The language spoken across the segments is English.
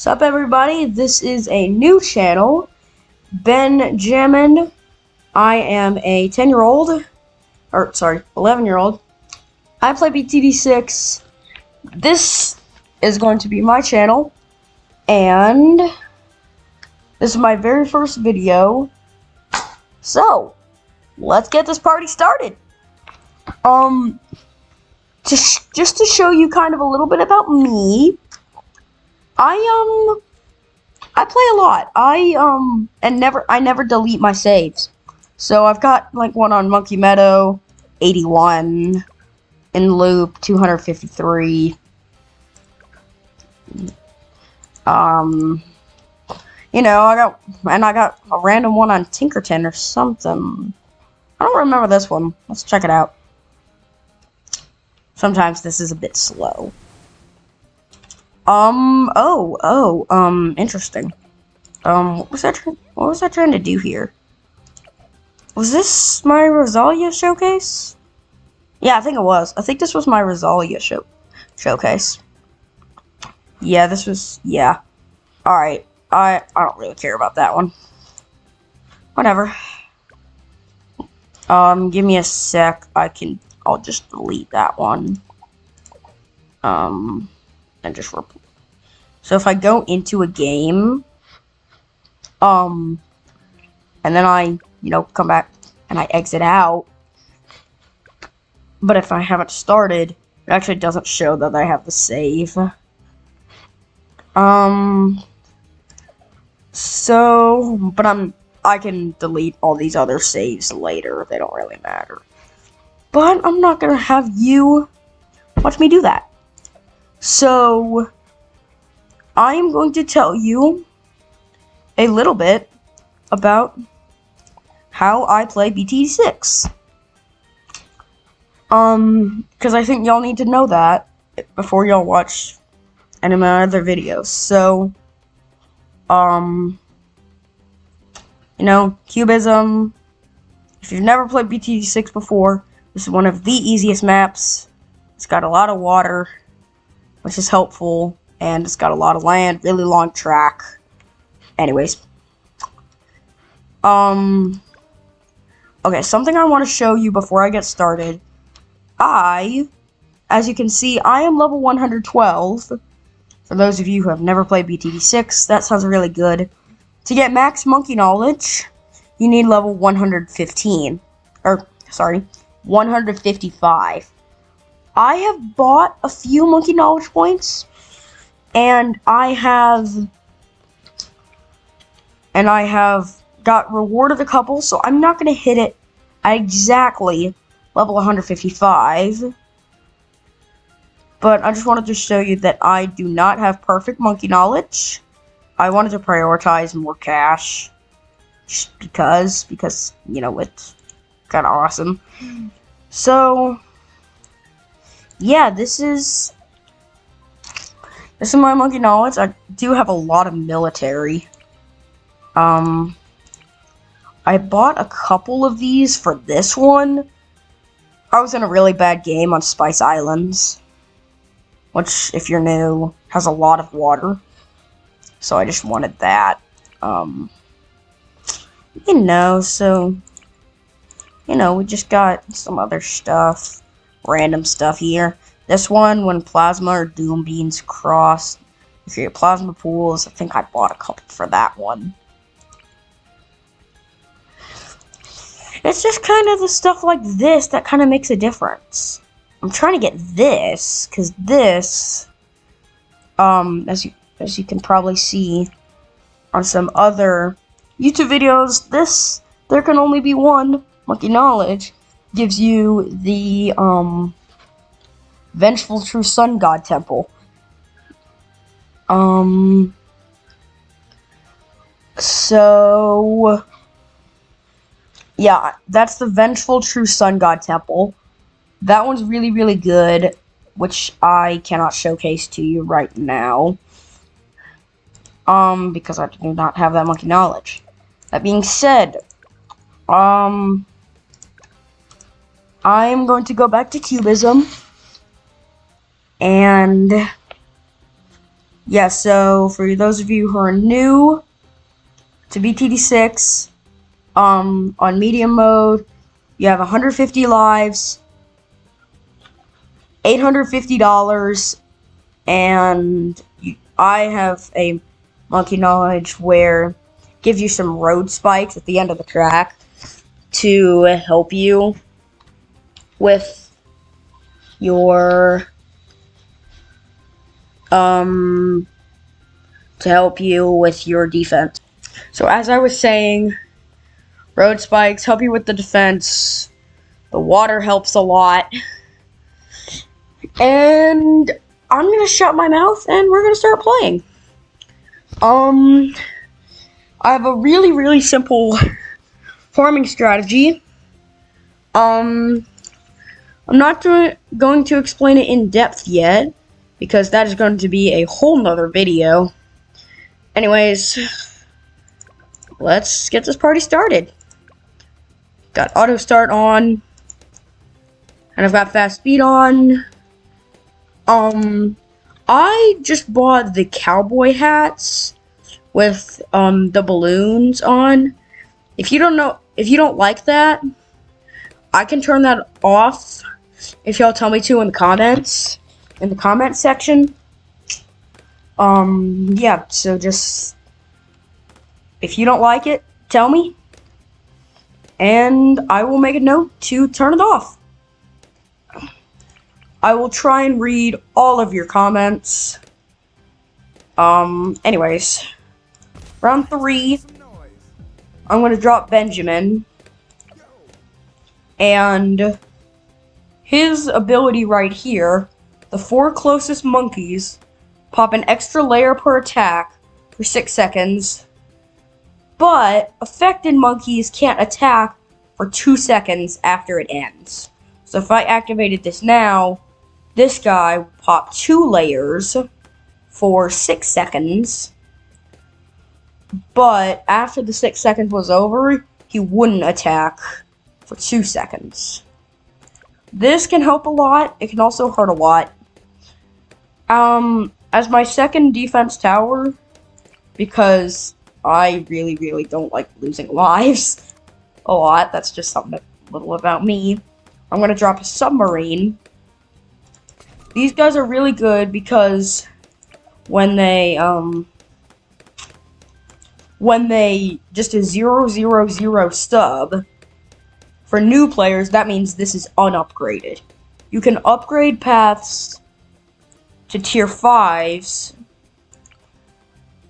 Sup everybody, this is a new channel, Benjamin. I am a 10-year-old, 11-year-old. I play BTD6. This is going to be my channel, and this is my very first video. So, let's get this party started. Just to show you kind of a little bit about me. I play a lot. I never delete my saves. So I've got like one on Monkey Meadow, 81, in loop, 253. You know, I got a random one on Tinkerton or something. I don't remember this one. Let's check it out. Sometimes this is a bit slow. Interesting. What was I trying to do here? Was this my Rosalia showcase? Yeah, I think it was. I think this was my Rosalia showcase. Yeah, this was, yeah. Alright, I don't really care about that one. Whatever. Give me a sec. I'll just delete that one. And just so if I go into a game, and then I, come back and I exit out, but if I haven't started, it actually doesn't show that I have the save. I can delete all these other saves later. They don't really matter. But I'm not gonna have you watch me do that. So, I am going to tell you a little bit about how I play BT6. Because I think y'all need to know that before y'all watch any of my other videos. So, Cubism. If you've never played BT6 before, this is one of the easiest maps. It's got a lot of water, which is helpful, and it's got a lot of land, really long track. Anyways. Okay, something I want to show you before I get started. As you can see, I am level 112. For those of you who have never played BTD6, that sounds really good. To get max monkey knowledge, you need level 115. 155. I have bought a few monkey knowledge points, and I have got rewarded a couple, so I'm not going to hit it at exactly level 155. But I just wanted to show you that I do not have perfect monkey knowledge. I wanted to prioritize more cash, just because, it's kind of awesome. So, yeah, this is my monkey knowledge. I do have a lot of military. I bought a couple of these for this one. I was in a really bad game on Spice Islands, which, if you're new, has a lot of water. So I just wanted that. We just got some other stuff. Random stuff here. This one, when plasma or doom beans cross, if you get plasma pools, I think I bought a couple for that one. It's just kind of the stuff like this that kind of makes a difference. I'm trying to get this, because this, as you can probably see on some other YouTube videos, there can only be one monkey knowledge. Gives you the Vengeful True Sun God Temple. So yeah, that's the Vengeful True Sun God Temple. That one's really, really good, which I cannot showcase to you right now. Because I do not have that monkey knowledge. That being said, I'm going to go back to Cubism, and yeah, so for those of you who are new to BTD6, on medium mode, you have 150 lives, $850, and I have a monkey knowledge where it gives you some road spikes at the end of the track to help you with your defense. So as I was saying, road spikes help you with the defense. The water helps a lot. And I'm gonna shut my mouth and we're gonna start playing. I have a really, really simple farming strategy. I'm not going to explain it in depth yet, because that is going to be a whole nother video. Anyways, let's get this party started. Got auto start on, and I've got fast speed on. I just bought the cowboy hats with the balloons on. If you don't like that, I can turn that off if y'all tell me to in the comments section. Yeah, so just if you don't like it, tell me, and I will make a note to turn it off. I will try and read all of your comments. Anyways, round 3, I'm gonna drop Benjamin, and his ability right here, the 4 closest monkeys pop an extra layer per attack for 6 seconds, but affected monkeys can't attack for 2 seconds after it ends. So if I activated this now, this guy will pop 2 layers for 6 seconds, but after the 6 seconds was over, he wouldn't attack for 2 seconds. This can help a lot. It can also hurt a lot. As my second defense tower, because I really, really don't like losing lives a lot. That's just something a little about me. I'm gonna drop a submarine. These guys are really good because when they just a 000 stub, for new players, that means this is unupgraded. You can upgrade paths to tier 5s.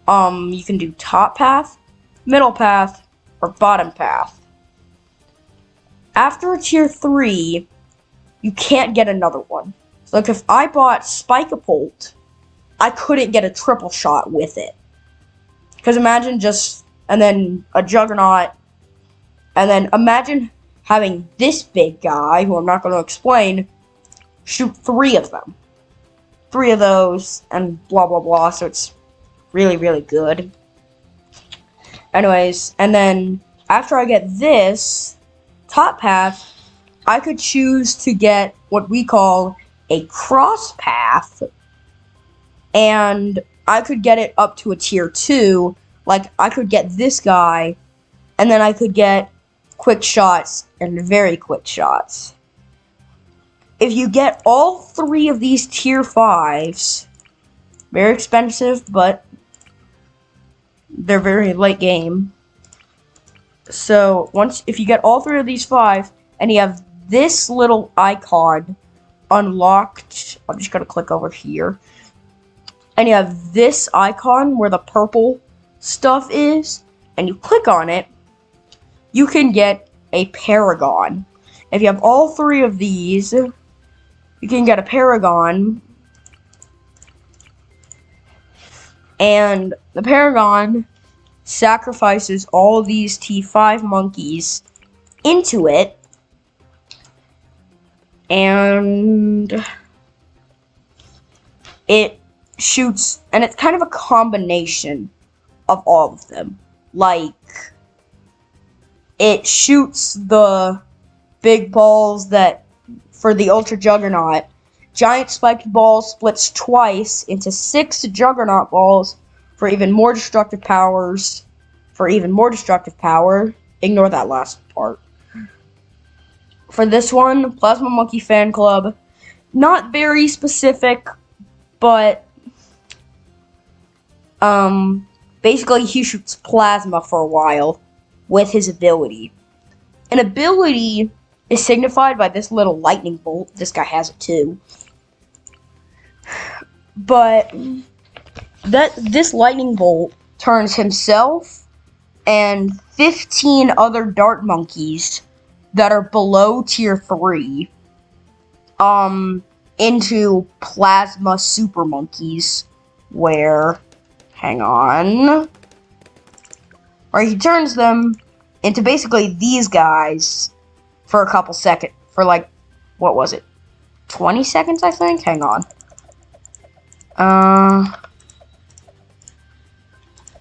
You can do top path, middle path, or bottom path. After a tier 3, you can't get another one. So, like, if I bought Spike-a-Polt, I couldn't get a triple shot with it. Because imagine and then a Juggernaut, and then imagine having this big guy, who I'm not going to explain, shoot 3 of them. 3 of those, and blah, blah, blah, so it's really, really good. Anyways, and then after I get this top path, I could choose to get what we call a cross path, and I could get it up to a tier 2. Like, I could get this guy, and then I could get quick shots and very quick shots. If you get all 3 of these tier 5s, very expensive, but they're very late game. So if you get all 3 of these 5, and you have this little icon unlocked, I'm just gonna click over here, and you have this icon where the purple stuff is, and you click on it, you can get a Paragon. If you have all 3 of these, you can get a Paragon, and the Paragon sacrifices all these T5 monkeys into it, and it shoots, and it's kind of a combination of all of them. Like, it shoots the big balls that, for the Ultra Juggernaut, giant spiked ball splits twice into 6 juggernaut balls for even more destructive powers. Ignore that last part. For this one, Plasma Monkey Fan Club. Not very specific, but basically he shoots plasma for a while with his ability. An ability is signified by this little lightning bolt. This guy has it too. But this lightning bolt turns himself and 15 other dart monkeys that are below tier 3 into plasma super monkeys, where he turns them into basically these guys for a couple seconds, for like, what was it, 20 seconds, I think? Hang on.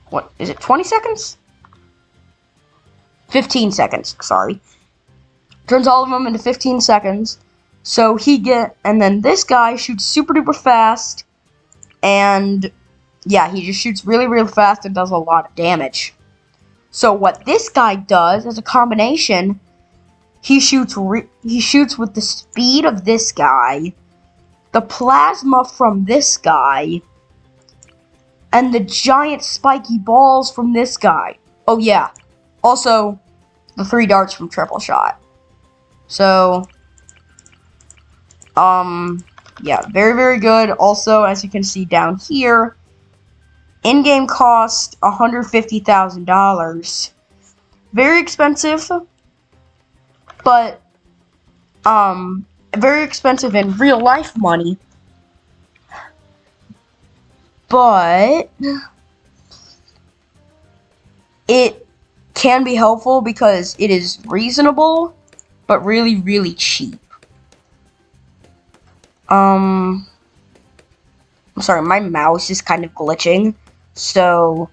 What is it, 20 seconds? 15 seconds, sorry. Turns all of them into 15 seconds. So and then this guy shoots super duper fast, and yeah, he just shoots really, really fast and does a lot of damage. So what this guy does is a combination. He shoots with the speed of this guy, the plasma from this guy, and the giant spiky balls from this guy. Oh yeah, also the 3 darts from Triple Shot. So, yeah, very, very good. Also, as you can see down here, in-game cost $150,000. Very expensive, but very expensive in real life money. But it can be helpful because it is reasonable, but really, really cheap. I'm sorry, my mouse is kind of glitching, so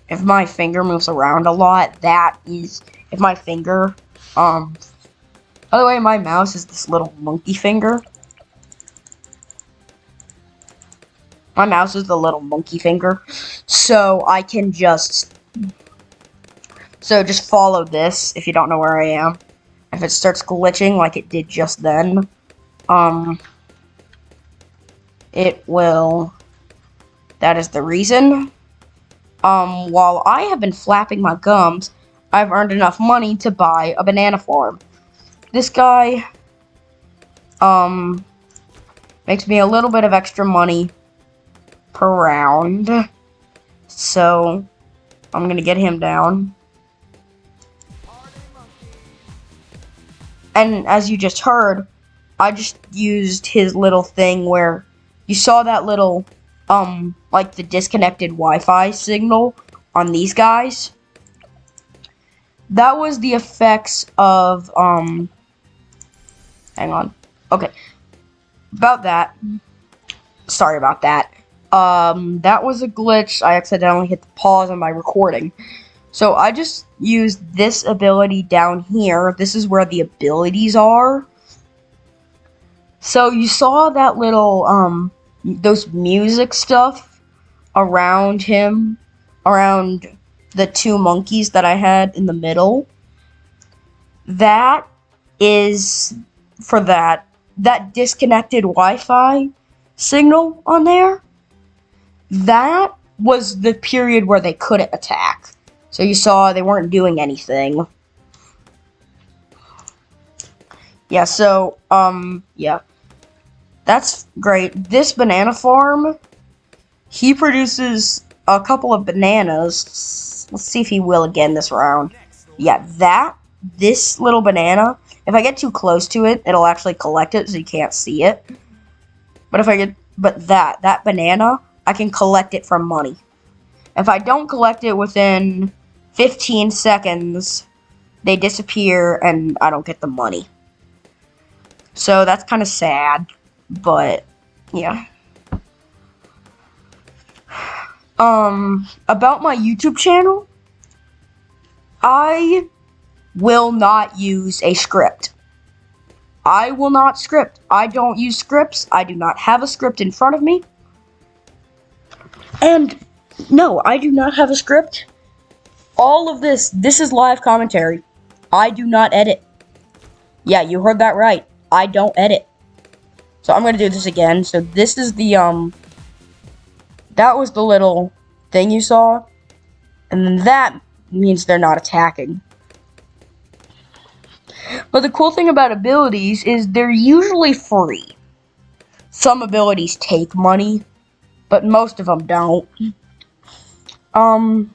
if my finger moves around a lot, that is, if my finger, by the way, my mouse is this little monkey finger. My mouse is the little monkey finger, so I can just follow this if you don't know where I am. If it starts glitching like it did just then, it will, that is the reason. While I have been flapping my gums, I've earned enough money to buy a banana farm. This guy, makes me a little bit of extra money per round, so I'm gonna get him down. And as you just heard, I just used his little thing where you saw that little, like the disconnected Wi-Fi signal on these guys. That was the effects of, hang on. Okay. About that. Sorry about that. That was a glitch. I accidentally hit the pause on my recording. So I just used this ability down here. This is where the abilities are. So you saw that little, those music stuff around him, around the 2 monkeys that I had in the middle. That is for that disconnected Wi-Fi signal on there. That was the period where they couldn't attack. So you saw they weren't doing anything. Yeah, so, yeah. That's great. This banana farm, he produces a couple of bananas. Let's see if he will again this round. Yeah, this little banana, if I get too close to it, it'll actually collect it so you can't see it. But that banana, I can collect it for money. If I don't collect it within 15 seconds, they disappear and I don't get the money. So that's kind of sad, but yeah. About my YouTube channel, I will not use a script. I will not script. I don't use scripts. I do not have a script in front of me. And no, I do not have a script. All of this is live commentary. I do not edit. Yeah, you heard that right. I don't edit. So I'm gonna do this again. So this is the, that was the little thing you saw. And then that means they're not attacking. But the cool thing about abilities is they're usually free. Some abilities take money, but most of them don't. And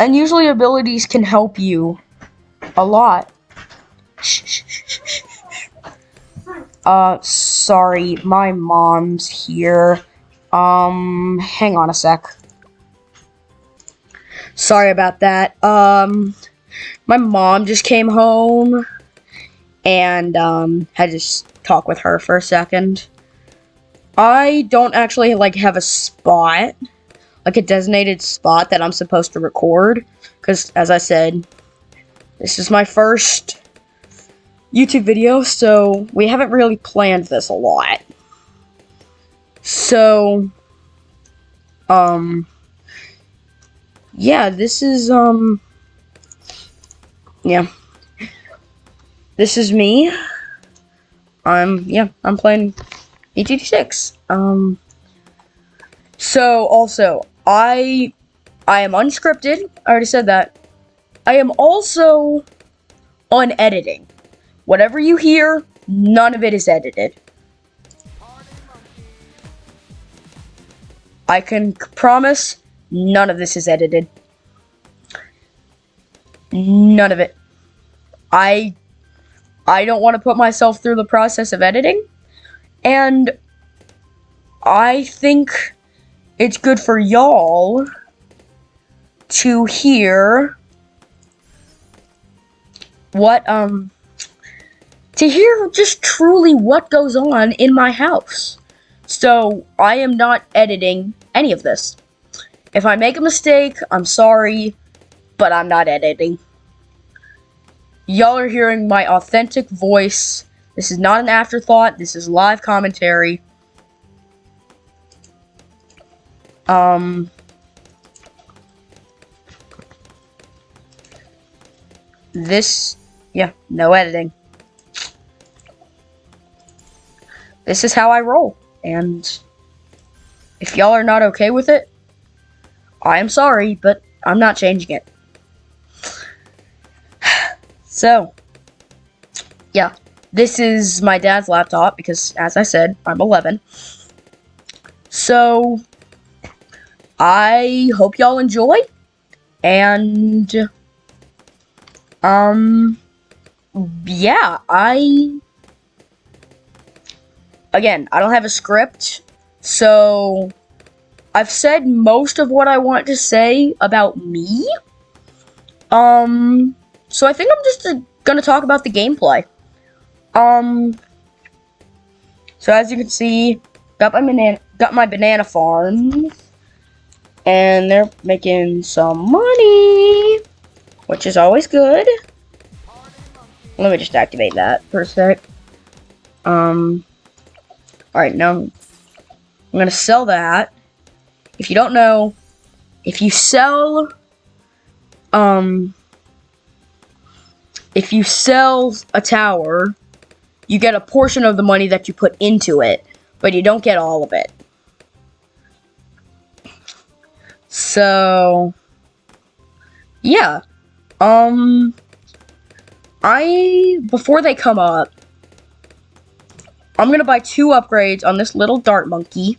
usually abilities can help you a lot. Sorry, my mom's here. Hang on a sec. Sorry about that. My mom just came home, and, had to talk with her for a second. I don't actually, like, have a spot, like a designated spot that I'm supposed to record, because, as I said, this is my first YouTube video, so we haven't really planned this a lot. So, yeah, this is, yeah. This is me. I'm playing ETT6. So, also, I am unscripted. I already said that. I am also unediting. Whatever you hear, none of it is edited. I can promise none of this is edited. None of it. I don't want to put myself through the process of editing, and I think it's good for y'all to hear what, to hear just truly what goes on in my house. So, I am not editing any of this. If I make a mistake, I'm sorry, but I'm not editing. Y'all are hearing my authentic voice. This is not an afterthought. This is live commentary. No editing. This is how I roll. And if y'all are not okay with it, I am sorry, but I'm not changing it. So, yeah, this is my dad's laptop because, as I said, I'm 11. So, I hope y'all enjoy, and, yeah, again, I don't have a script, so I've said most of what I want to say about me, so I think I'm just gonna talk about the gameplay. So as you can see, got my banana farm, and they're making some money, which is always good. Let me just activate that for a sec. Alright, now I'm gonna sell that. If you don't know, if you sell a tower, you get a portion of the money that you put into it, but you don't get all of it. So, yeah. Before they come up, I'm gonna buy 2 upgrades on this little dart monkey.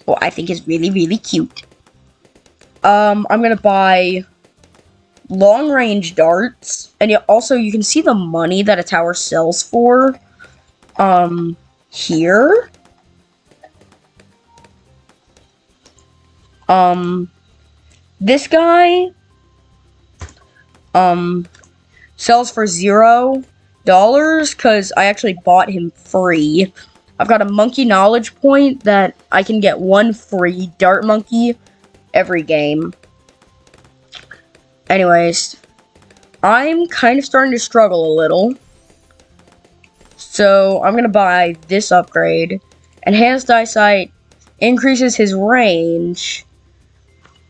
Well, I think is really, really cute. I'm gonna buy long-range darts, and also you can see the money that a tower sells for, here. This guy, sells for $0, because I actually bought him free. I've got a monkey knowledge point that I can get 1 free dart monkey every game. Anyways, I'm kind of starting to struggle a little. So I'm gonna buy this upgrade. Enhanced eyesight increases his range.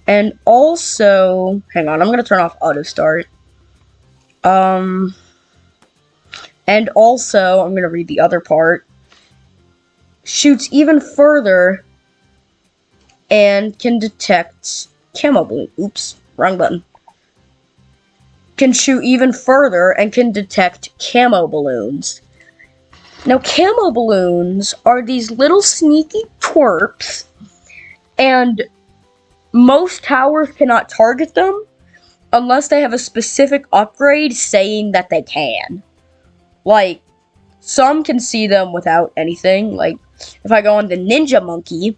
And also, hang on, I'm gonna turn off auto start. And also, I'm gonna read the other part. Shoots even further and can detect camo balloon. Oops, wrong button. Can shoot even further and can detect camo balloons. Now, camo balloons are these little sneaky twerps, and most towers cannot target them unless they have a specific upgrade saying that they can. Like, some can see them without anything. Like, if I go on the Ninja Monkey,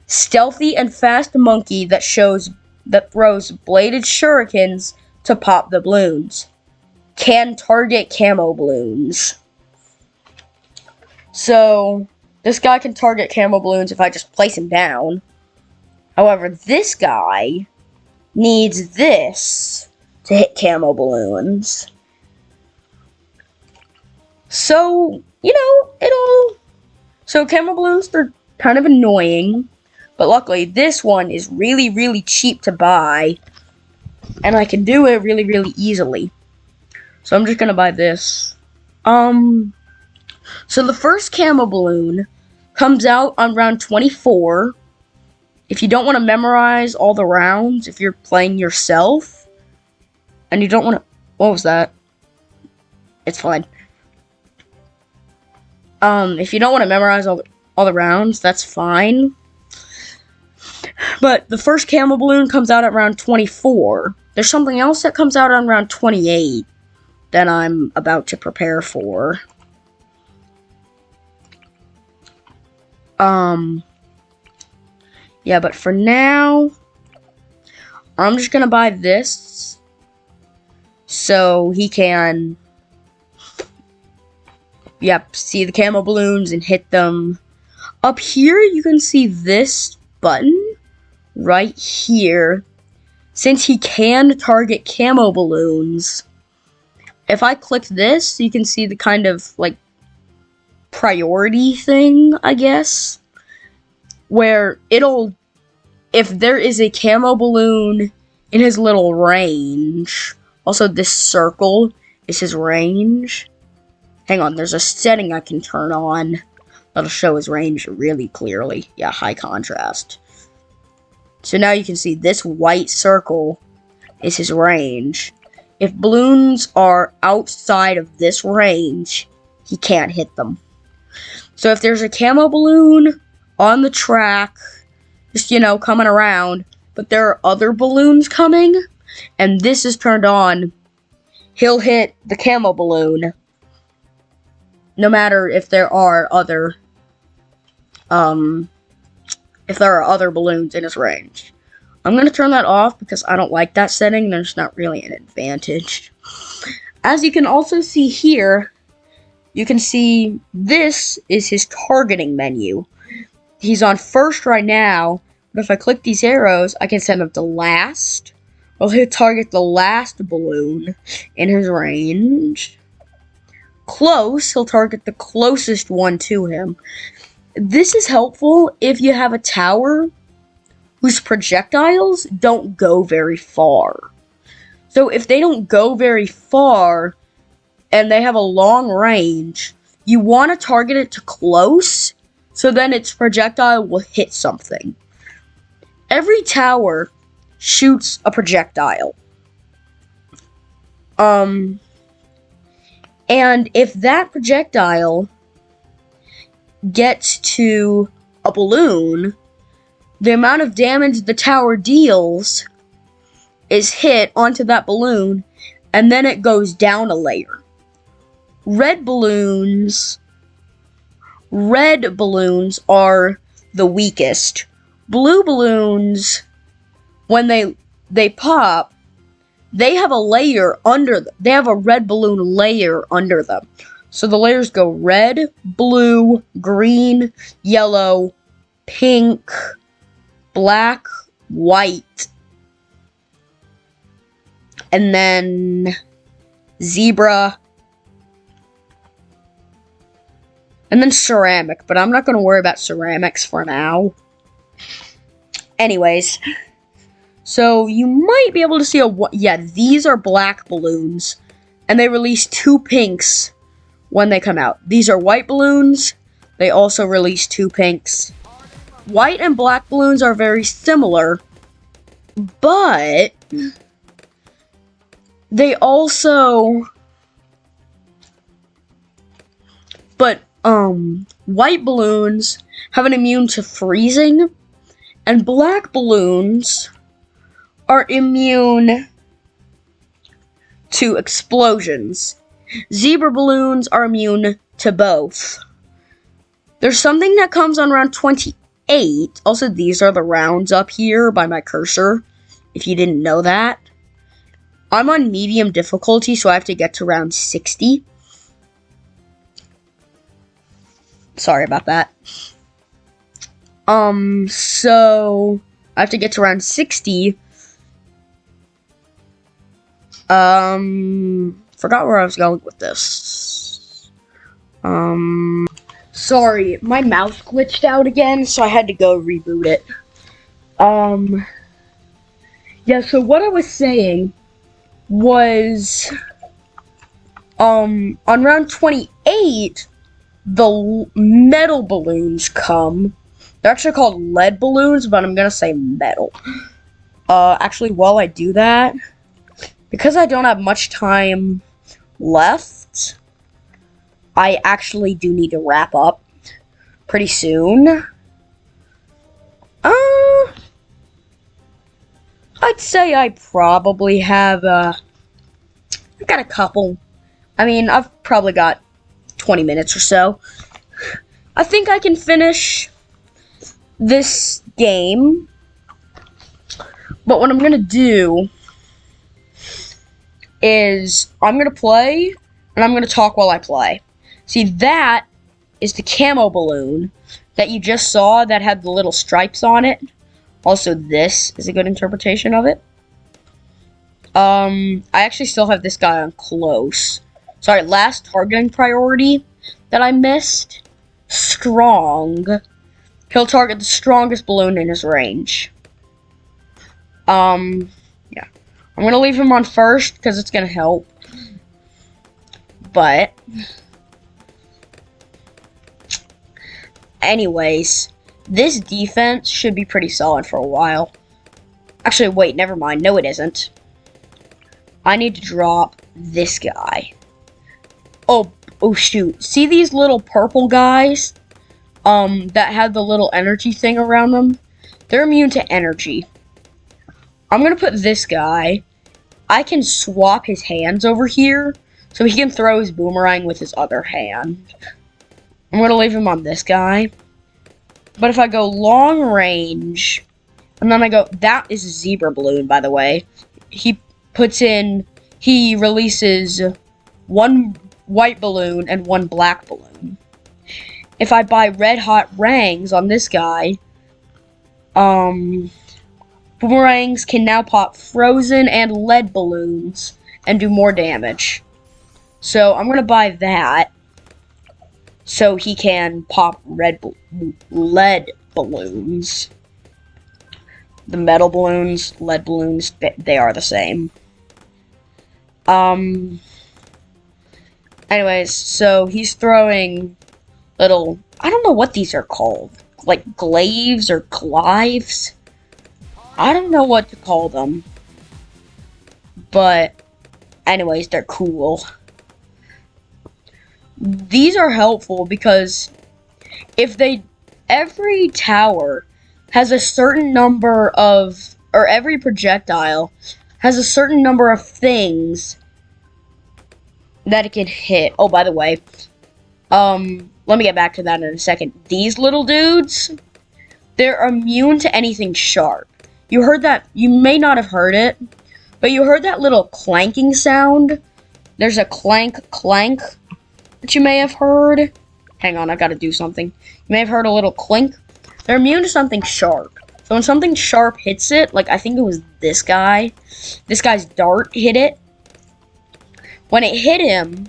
stealthy and fast monkey that throws bladed shurikens to pop the balloons. Can target camo balloons. So, this guy can target camo balloons if I just place him down. However, this guy needs this to hit camo balloons. So, So camo balloons, they're kind of annoying. But luckily, this one is really, really cheap to buy. And I can do it really, really easily. So I'm just gonna buy this. So the first camo balloon comes out on round 24. If you don't want to memorize all the rounds, if you're playing yourself, and you don't want to... What was that? It's fine. If you don't want to memorize all the rounds, that's fine. But the first camo balloon comes out at round 24. There's something else that comes out on round 28 that I'm about to prepare for. Yeah, but for now, I'm just gonna buy this so he can, see the camo balloons and hit them. Up here, you can see this button right here. Since he can target camo balloons, if I click this, you can see the kind of, like, priority thing, I guess, where if there is a camo balloon in his little range, also this circle is his range. Hang on, there's a setting I can turn on that'll show his range really clearly. Yeah, high contrast. So now you can see this white circle is his range. If balloons are outside of this range, he can't hit them. So if there's a camo balloon on the track, just, coming around, but there are other balloons coming, and this is turned on, he'll hit the camo balloon, no matter if there are other balloons in his range. I'm going to turn that off because I don't like that setting. There's not really an advantage. As you can also see here, you can see this is his targeting menu. He's on first right now, but if I click these arrows, I can send him to last. Well, he'll target the last balloon in his range. Close, he'll target the closest one to him. This is helpful if you have a tower whose projectiles don't go very far. So if they don't go very far and they have a long range, you want to target it to close so then its projectile will hit something. Every tower shoots a projectile. And if that projectile gets to a balloon, the amount of damage the tower deals is hit onto that balloon, and then it goes down a layer. Red balloons are the weakest. Blue balloons, when they pop, they have a layer under them. They have a red balloon layer under them. So the layers go red, blue, green, yellow, pink, black, white, and then zebra, And then ceramic, but I'm not going to worry about ceramics for now. Anyways, so you might be able to see yeah, these are black balloons. And they release 2 pinks when they come out. These are white balloons. They also release 2 pinks. White and black balloons are very similar, but they also... white balloons have an immune to freezing, and black balloons are immune to explosions. Zebra balloons are immune to both. There's something that comes on round 28. Also, these are the rounds up here by my cursor, if you didn't know that. I'm on medium difficulty, so I have to get to round 60. Sorry about that. So I have to get to round 60. Forgot where I was going with this. Sorry, my mouse glitched out again, so I had to go reboot it. Yeah, so what I was saying was, on round 28, the metal balloons come. They're actually called lead balloons, but I'm gonna say metal. Actually, while I do that, because I don't have much time left, I actually do need to wrap up pretty soon. I'd say I probably have, I've got a couple. I mean, I've probably got 20 minutes or so. I think I can finish this game. But what I'm gonna do is I'm gonna play and I'm gonna talk while I play. See, that is the camo balloon that you just saw that had the little stripes on it. Also, this is a good interpretation of it. I actually still have this guy on close. Sorry, last targeting priority that I missed. Strong. He'll target the strongest balloon in his range. Yeah. I'm gonna leave him on first, because it's gonna help. But anyways, this defense should be pretty solid for a while. Actually, wait, never mind. No, it isn't. I need to drop this guy. Oh shoot. See these little purple guys? That have the little energy thing around them? They're immune to energy. I'm gonna put this guy. I can swap his hands over here, so he can throw his boomerang with his other hand. I'm gonna leave him on this guy. But if I go long range, and then I go, that is a zebra balloon, by the way. He releases 1 white balloon and 1 black balloon. If I buy red hot rangs on this guy, boomerangs can now pop frozen and lead balloons and do more damage. So I'm gonna buy that so he can pop lead balloons. The metal balloons, lead balloons, they are the same. Anyways, so he's throwing little, I don't know what these are called, like glaives or clives. I don't know what to call them. But anyways, they're cool. These are helpful because every tower has a certain number of, or every projectile has a certain number of things that it can hit. Oh, by the way, let me get back to that in a second. These little dudes, they're immune to anything sharp. You heard that, you may not have heard it, but you heard that little clanking sound? There's a clank that you may have heard. Hang on, I gotta do something. You may have heard a little clink. They're immune to something sharp. So when something sharp hits it, like I think it was this guy's dart hit it. When it hit him,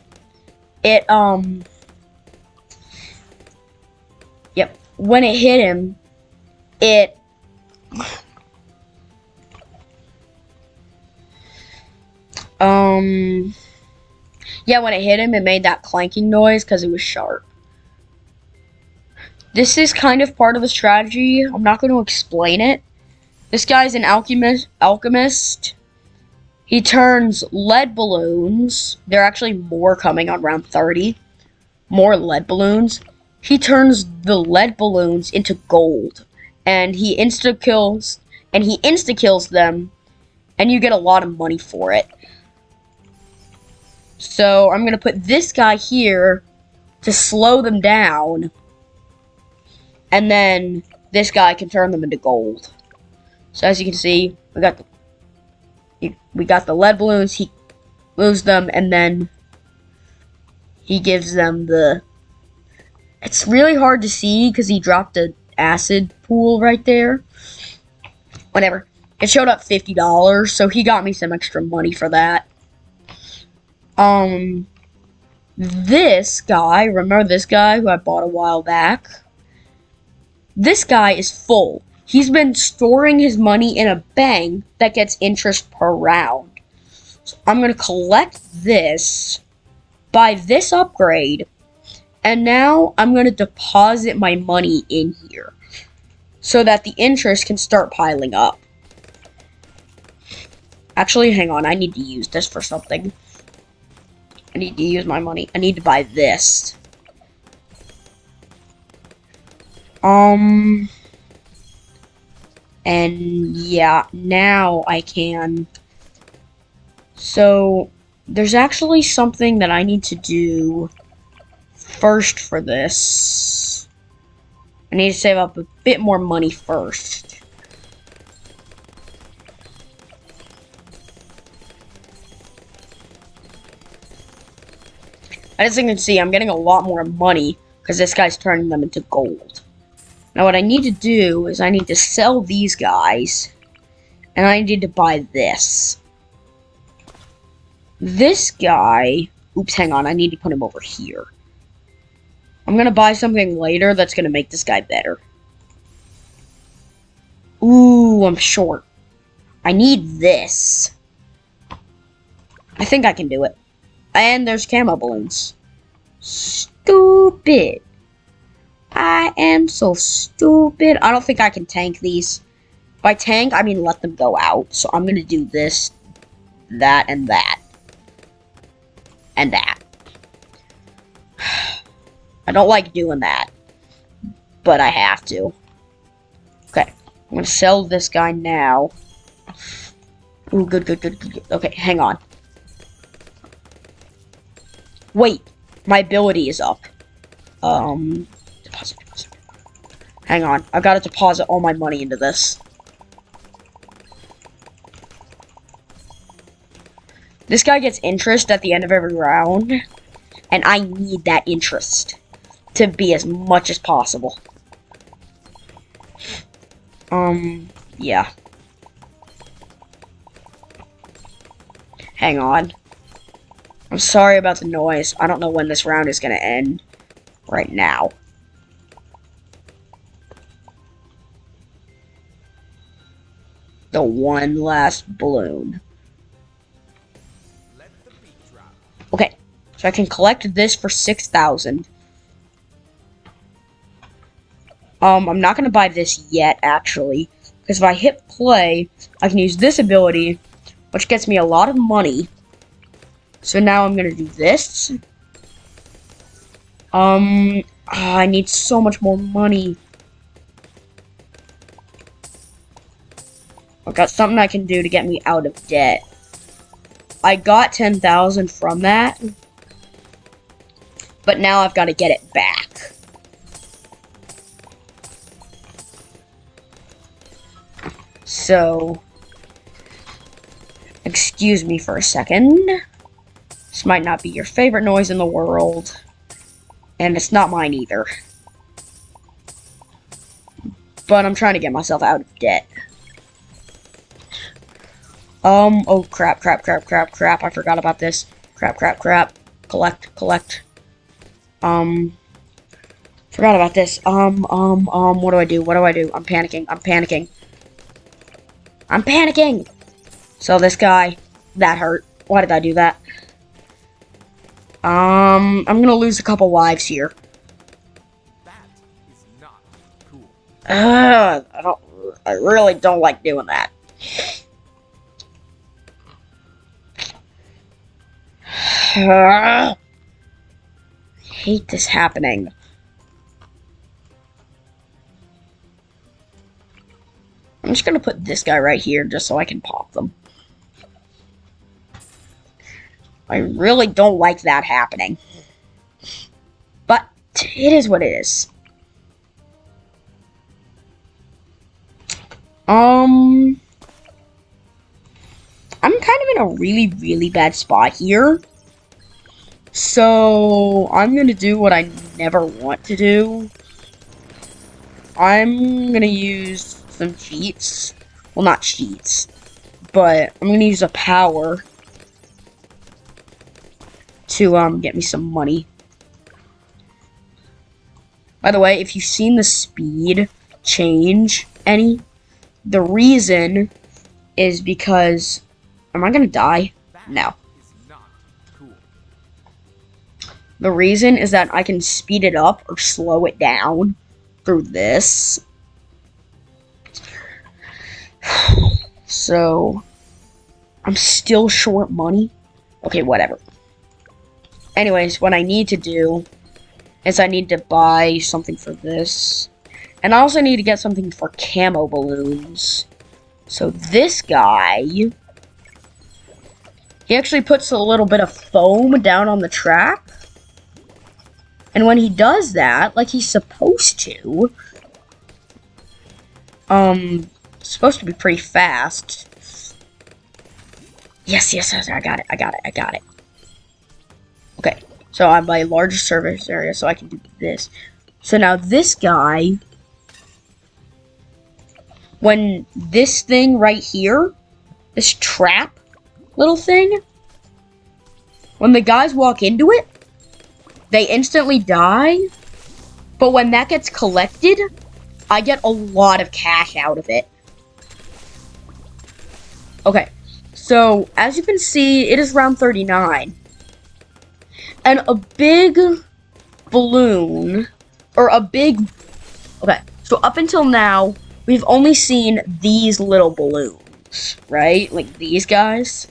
when it hit him, it yeah, when it hit him, it made that clanking noise because it was sharp. This is kind of part of the strategy. I'm not going to explain it. This guy's an alchemist. He turns lead balloons. There are actually more coming on round 30. More lead balloons. He turns the lead balloons into gold. And he insta-kills them. And you get a lot of money for it. So I'm going to put this guy here to slow them down. And then this guy can turn them into gold. So as you can see, we got the lead balloons. He moves them, and then he gives them the. It's really hard to see because he dropped an acid pool right there. Whatever. It showed up $50, so he got me some extra money for that. This guy, remember this guy who I bought a while back? This guy is full. He's been storing his money in a bank that gets interest per round. So I'm going to collect this, buy this upgrade, and now I'm going to deposit my money in here so that the interest can start piling up. Actually, hang on. I need to use this for something. I need to use my money. I need to buy this. And yeah, now I can. So, there's actually something that I need to do first for this. I need to save up a bit more money first. As you can see, I'm getting a lot more money because this guy's turning them into gold. Now what I need to do is I need to sell these guys, and I need to buy this. This guy, oops, hang on, I need to put him over here. I'm going to buy something later that's going to make this guy better. Ooh, I'm short. I need this. I think I can do it. And there's camo balloons. Stupid. I am so stupid. I don't think I can tank these. By tank, I mean let them go out. So I'm going to do this, that, and that. And that. I don't like doing that. But I have to. Okay. I'm going to sell this guy now. Ooh, good. Okay, hang on. Wait. My ability is up. Deposit. Hang on. I've got to deposit all my money into this. This guy gets interest at the end of every round. And I need that interest to be as much as possible. Yeah. Hang on. I'm sorry about the noise. I don't know when this round is going to end. Right now. The one last balloon. Okay. So I can collect this for 6,000. I'm not going to buy this yet, actually. Because if I hit play, I can use this ability, which gets me a lot of money. So now I'm going to do this. I need so much more money. I've got something I can do to get me out of debt. I got 10,000 from that. But now I've got to get it back. So, excuse me for a second. This might not be your favorite noise in the world. And it's not mine either. But I'm trying to get myself out of debt. Oh crap. I forgot about this. Crap. Collect. Forgot about this. What do I do? What do I do? I'm panicking. I'm panicking. I'm panicking! So this guy, that hurt. Why did I do that? I'm gonna lose a couple lives here. That is not cool. I really don't like doing that. I hate this happening. I'm just gonna put this guy right here just so I can pop them. I really don't like that happening. But it is what it is. I'm kind of in a really, really bad spot here. So I'm gonna do what I never want to do. I'm gonna use some cheats. Well, not cheats, but I'm gonna use a power to get me some money. By the way, if you've seen the speed change any, the reason is because, am I gonna die? No. The reason is that I can speed it up or slow it down through this. So, I'm still short money. Okay, whatever. Anyways, what I need to do is I need to buy something for this. And I also need to get something for camo balloons. So this guy, he actually puts a little bit of foam down on the track. And when he does that, like he's supposed to, it's supposed to be pretty fast. Yes, I got it. Okay, so I'm by a larger surface area, so I can do this. So now this guy, when this thing right here, this trap little thing, when the guys walk into it, they instantly die, but when that gets collected, I get a lot of cash out of it. Okay, so as you can see, it is round 39. And a big balloon, or a big... Okay, so up until now, we've only seen these little balloons, right? Like these guys.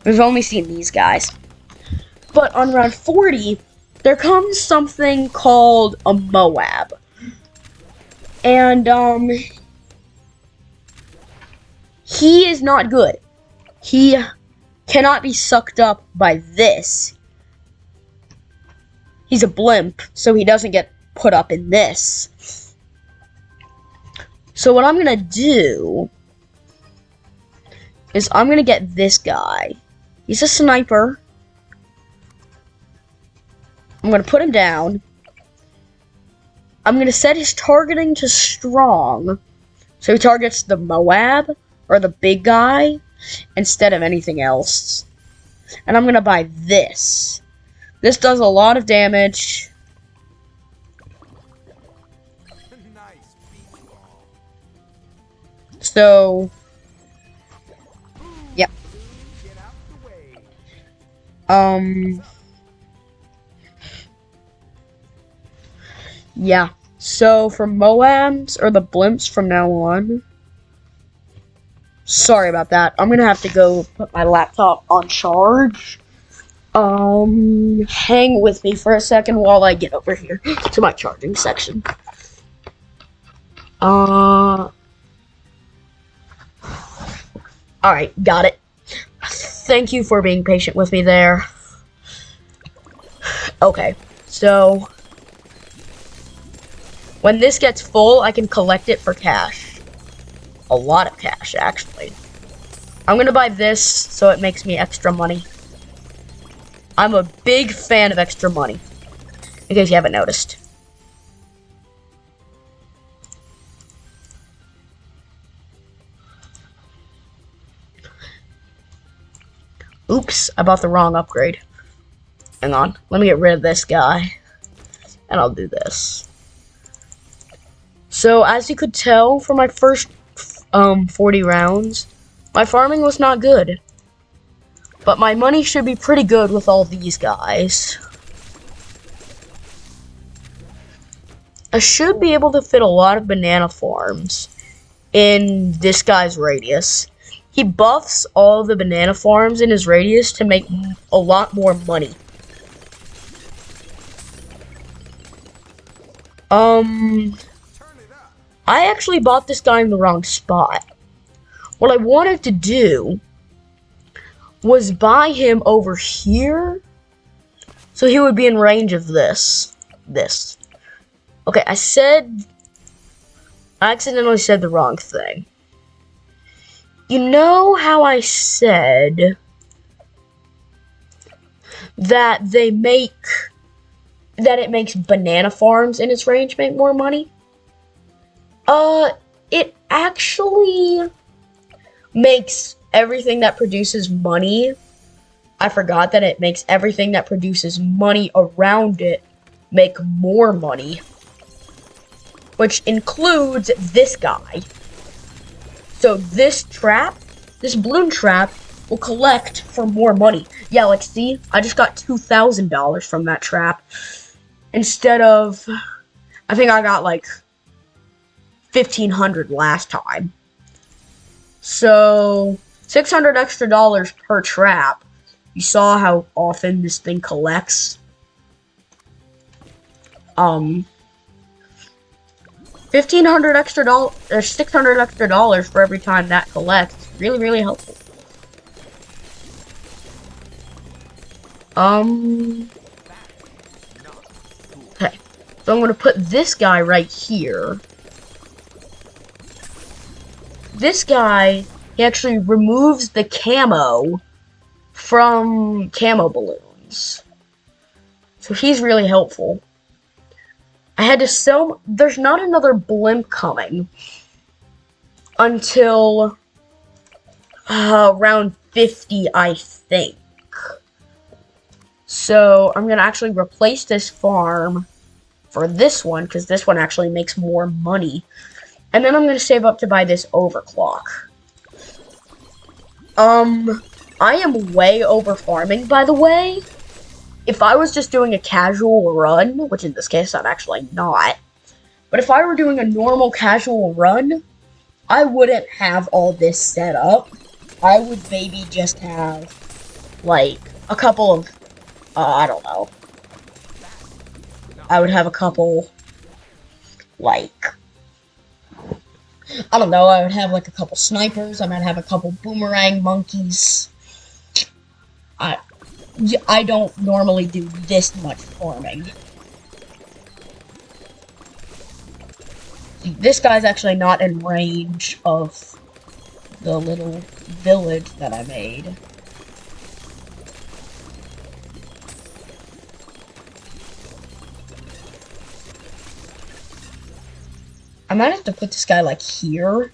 We've only seen these guys. But on round 40, there comes something called a Moab. And, he is not good. He cannot be sucked up by this. He's a blimp, so he doesn't get put up in this. So what I'm gonna do is I'm gonna get this guy. He's a sniper. I'm gonna put him down. I'm gonna set his targeting to strong, so he targets the Moab, or the big guy, instead of anything else. And I'm gonna buy this. This does a lot of damage. So, yep. Yeah. So for Moabs, or the blimps from now on, sorry about that. I'm gonna have to go put my laptop on charge. Hang with me for a second while I get over here to my charging section. Alright, got it. Thank you for being patient with me there. Okay, so when this gets full, I can collect it for cash. A lot of cash, actually. I'm gonna buy this so it makes me extra money. I'm a big fan of extra money, in case you haven't noticed. Oops, I bought the wrong upgrade. Hang on, let me get rid of this guy. and I'll do this. So, as you could tell from my first 40 rounds, my farming was not good. But my money should be pretty good with all these guys. I should be able to fit a lot of banana farms in this guy's radius. He buffs all the banana farms in his radius to make a lot more money. I actually bought this guy in the wrong spot. What I wanted to do was buy him over here, so he would be in range of this. Okay, I accidentally said the wrong thing. You know how I said that it makes banana farms in its range make more money? It actually makes everything that produces money. I forgot that it makes everything that produces money around it make more money, which includes this guy. So this balloon trap will collect for more money. Yeah, like see, I just got $2,000 from that trap instead of, I think I got like $1,500 last time. So $600 extra per trap. You saw how often this thing collects. $1,500 extra or $600 extra for every time that collects. Really, really helpful. Okay, so I'm gonna put this guy right here. This guy, he actually removes the camo from camo balloons. So he's really helpful. I had to sell, there's not another blimp coming until around 50, I think. So I'm gonna actually replace this farm for this one, because this one actually makes more money. And then I'm going to save up to buy this overclock. I am way over farming, by the way. If I was just doing a casual run, which in this case I'm actually not, but if I were doing a normal casual run, I wouldn't have all this set up. I would maybe just have, like, a couple of, I don't know. I would have a couple, like, I don't know, I would have like a couple snipers, I might have a couple boomerang monkeys. I don't normally do this much farming. This guy's actually not in range of the little village that I made. I might have to put this guy, like, here.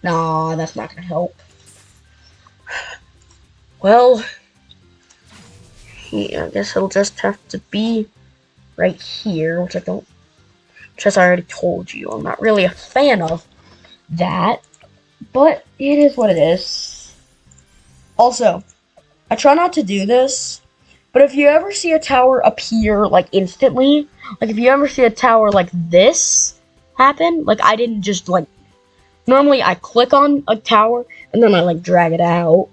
Nah, that's not gonna help. Well, yeah, I guess it'll just have to be right here, which as I already told you, I'm not really a fan of that. But it is what it is. Also, I try not to do this, but if you ever see a tower appear, like, instantly, like, if you ever see a tower like this happen, like, I didn't just, like, normally I click on a tower and then I, like, drag it out,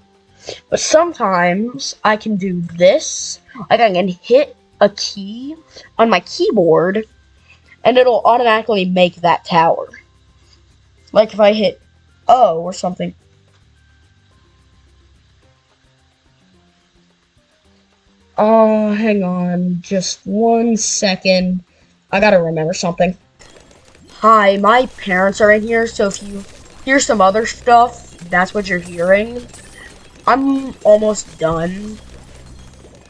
but sometimes I can do this, like, I can hit a key on my keyboard and it'll automatically make that tower, like if I hit O or something. Oh, hang on just 1 second, I gotta remember something. Hi, my parents are in here, so if you hear some other stuff, that's what you're hearing. I'm almost done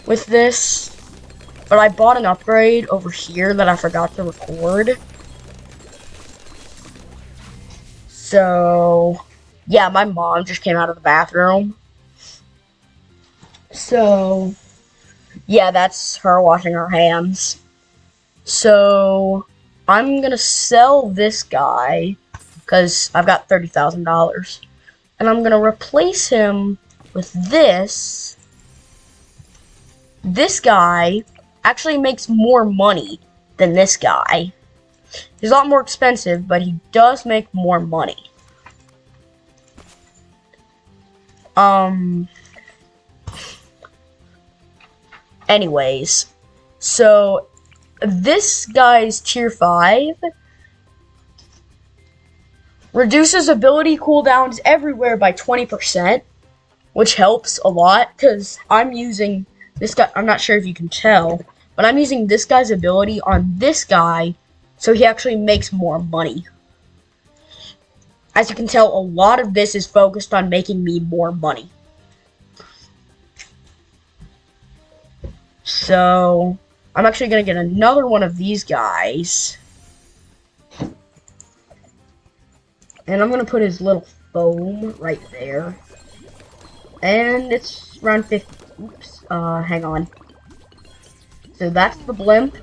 with this, but I bought an upgrade over here that I forgot to record. So, yeah, my mom just came out of the bathroom. So, yeah, that's her washing her hands. So I'm gonna sell this guy because I've got $30,000, and I'm gonna replace him with this. This guy actually makes more money than this guy. He's a lot more expensive, but he does make more money. Anyways, so this guy's tier 5 reduces ability cooldowns everywhere by 20%, which helps a lot because I'm using this guy. I'm not sure if you can tell, but I'm using this guy's ability on this guy, so he actually makes more money. As you can tell, a lot of this is focused on making me more money. So I'm actually going to get another one of these guys. And I'm going to put his little foam right there. And it's around 50. Oops. Hang on. So that's the blimp.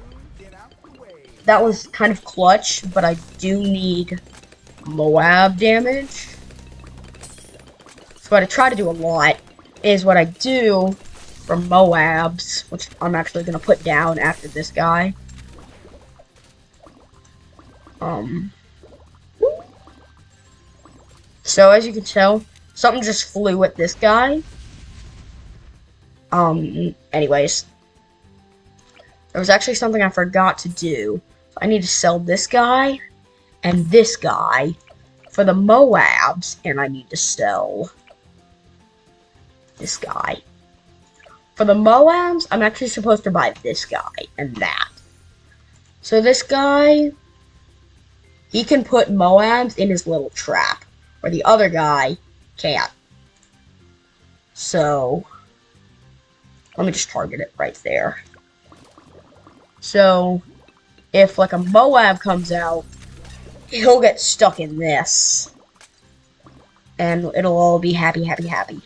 That was kind of clutch, but I do need Moab damage. So what I try to do a lot is what I do for Moabs, which I'm actually going to put down after this guy. So as you can tell, something just flew at this guy. Anyways. There was actually something I forgot to do. I need to sell this guy and this guy for the Moabs, and I need to sell this guy. For the Moabs, I'm actually supposed to buy this guy and that. So this guy, he can put Moabs in his little trap, where the other guy can't. So, let me just target it right there. So, if like a Moab comes out, he'll get stuck in this. And it'll all be happy, happy, happy.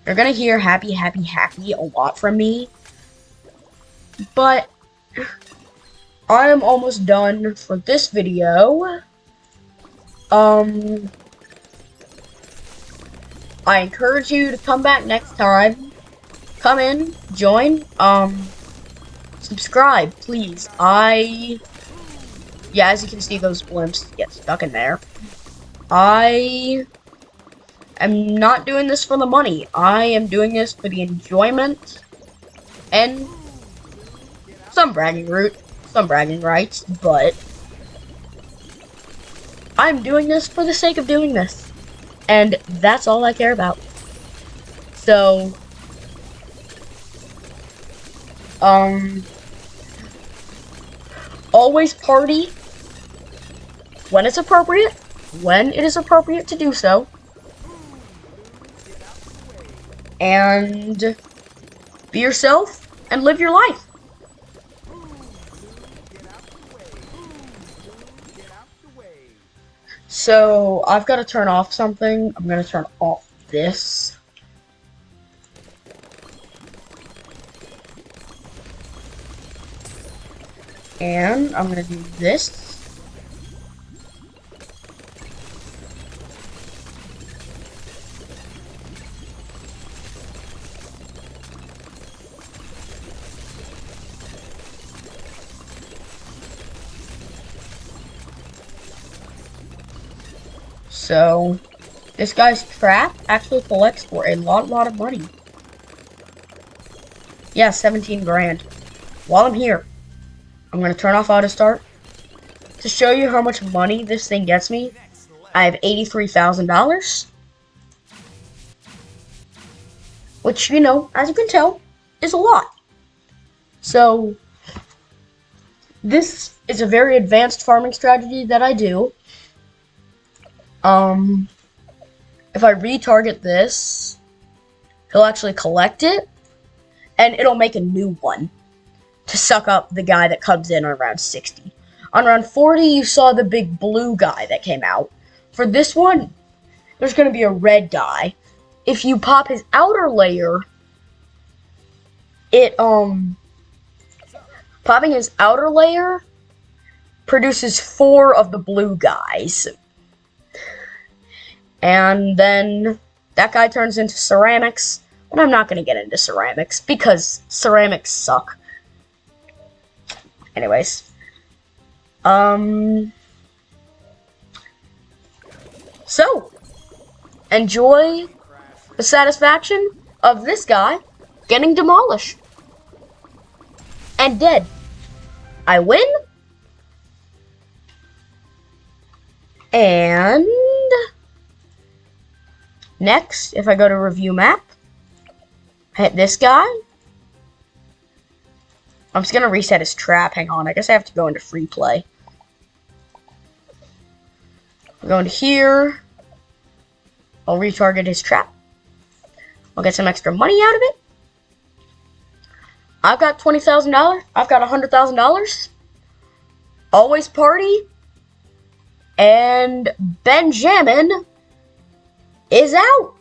You're gonna hear happy, happy, happy a lot from me. But I am almost done for this video. I encourage you to come back next time. Come in, join, subscribe, please. Yeah, as you can see, those blimps get stuck in there. I am not doing this for the money. I am doing this for the enjoyment and some bragging rights, but I'm doing this for the sake of doing this. And that's all I care about. So, always party when it's appropriate, when it is appropriate to do so. And be yourself and live your life. So, I've got to turn off something. I'm going to turn off this. And I'm going to do this. So, this guy's trap actually collects for a lot of money. Yeah, 17 grand. While I'm here, I'm going to turn off auto start. To show you how much money this thing gets me, I have $83,000. Which, you know, as you can tell, is a lot. So, this is a very advanced farming strategy that I do. If I retarget this, he'll actually collect it, and it'll make a new one to suck up the guy that comes in on round 60. On round 40, you saw the big blue guy that came out. For this one, there's going to be a red guy. If you pop his outer layer, it Popping his outer layer produces 4 of the blue guys. And then that guy turns into ceramics. But I'm not going to get into ceramics because ceramics suck. Anyways. So, enjoy the satisfaction of this guy getting demolished. And dead. I win. And next, if I go to review map, hit this guy. I'm just gonna reset his trap. Hang on, I guess I have to go into free play. I'm going to here. I'll retarget his trap. I'll get some extra money out of it. I've got $20,000. I've got $100,000. Always party. And Benjamin is out.